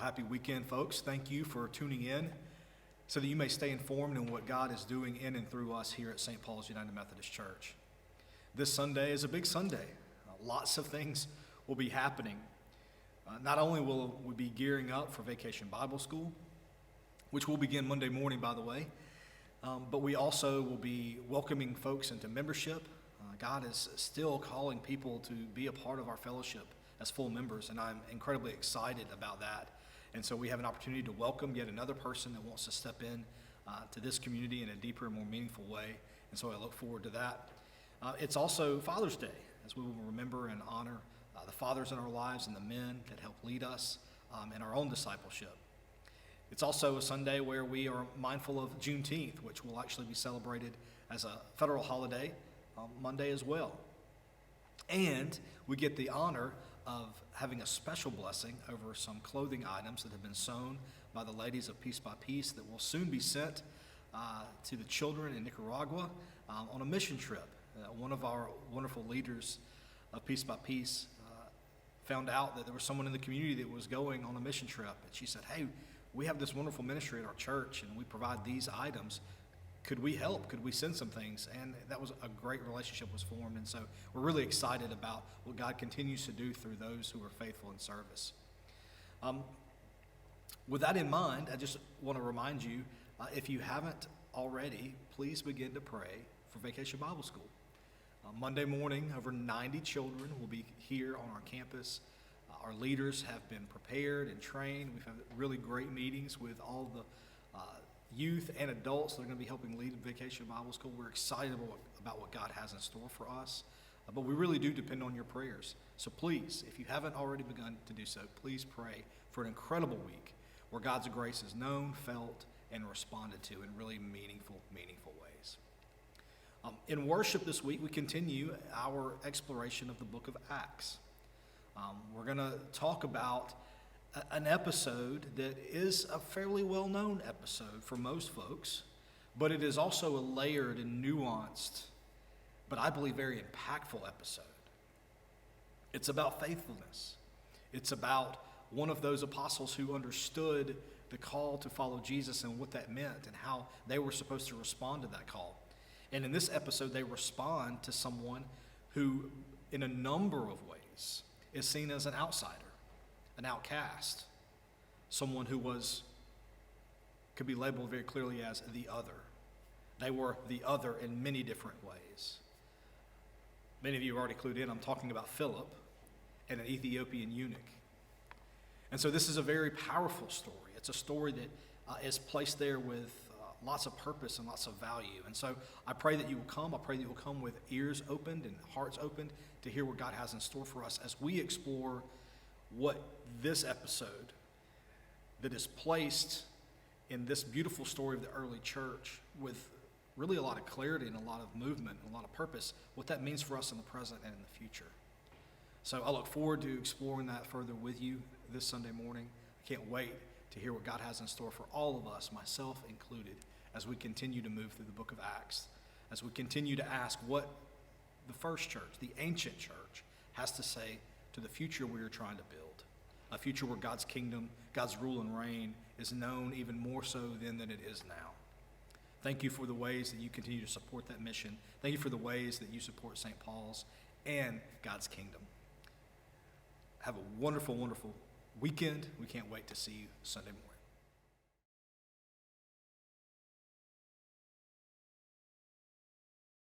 happy weekend, folks. Thank you for tuning in so that you may stay informed in what God is doing in and through us here at St. Paul's United Methodist Church. This Sunday is a big Sunday. Lots of things will be happening. Not only will we be gearing up for Vacation Bible School, which will begin Monday morning, by the way, but we also will be welcoming folks into membership. God is still calling people to be a part of our fellowship as full members, and I'm incredibly excited about that. And so we have an opportunity to welcome yet another person that wants to step in to this community in a deeper and more meaningful way, and so I look forward to that. It's also Father's Day, as we will remember and honor the fathers in our lives and the men that help lead us in our own discipleship. It's also a Sunday where we are mindful of Juneteenth, which will actually be celebrated as a federal holiday Monday as well. And we get the honor of having a special blessing over some clothing items that have been sewn by the ladies of Piece by Piece that will soon be sent to the children in Nicaragua on a mission trip. One of our wonderful leaders of Piece by Piece found out that there was someone in the community that was going on a mission trip, and she said, "Hey, we have this wonderful ministry at our church, and we provide these items. Could we help? Could we send some things?" And that was a great relationship was formed. And so we're really excited about what God continues to do through those who are faithful in service. With that in mind, I just want to remind you, if you haven't already, please begin to pray for Vacation Bible School. Monday morning, over 90 children will be here on our campus. Our leaders have been prepared and trained. We've had really great meetings with all the youth and adults that are going to be helping lead Vacation Bible School. We're excited about what God has in store for us, but we really do depend on your prayers. So please, if you haven't already begun to do so, please pray for an incredible week where God's grace is known, felt, and responded to in really meaningful ways. In worship this week, we continue our exploration of the book of Acts. We're going to talk about an episode that is a fairly well-known episode for most folks, but it is also a layered and nuanced, but I believe very impactful episode. It's about faithfulness. It's about one of those apostles who understood the call to follow Jesus and what that meant and how they were supposed to respond to that call. And in this episode, they respond to someone who, in a number of ways, is seen as an outsider, an outcast, someone who could be labeled very clearly as the other. They were the other in many different ways. Many of you are already clued in. I'm talking about Philip and an Ethiopian eunuch. And so this is a very powerful story. It's a story that is placed there with lots of purpose and lots of value. And so I pray that you will come. I pray that you will come with ears opened and hearts opened to hear what God has in store for us as we explore what this episode that is placed in this beautiful story of the early church with really a lot of clarity and a lot of movement and a lot of purpose, what that means for us in the present and in the future. So I look forward to exploring that further with you this Sunday morning. I can't wait to hear what God has in store for all of us, myself included, as we continue to move through the book of Acts, as we continue to ask what the first church, the ancient church, has to say to the future we are trying to build, a future where God's kingdom, God's rule and reign is known even more so than it is now. Thank you for the ways that you continue to support that mission. Thank you for the ways that you support St. Paul's and God's kingdom. Have a wonderful, wonderful weekend. We can't wait to see you Sunday morning.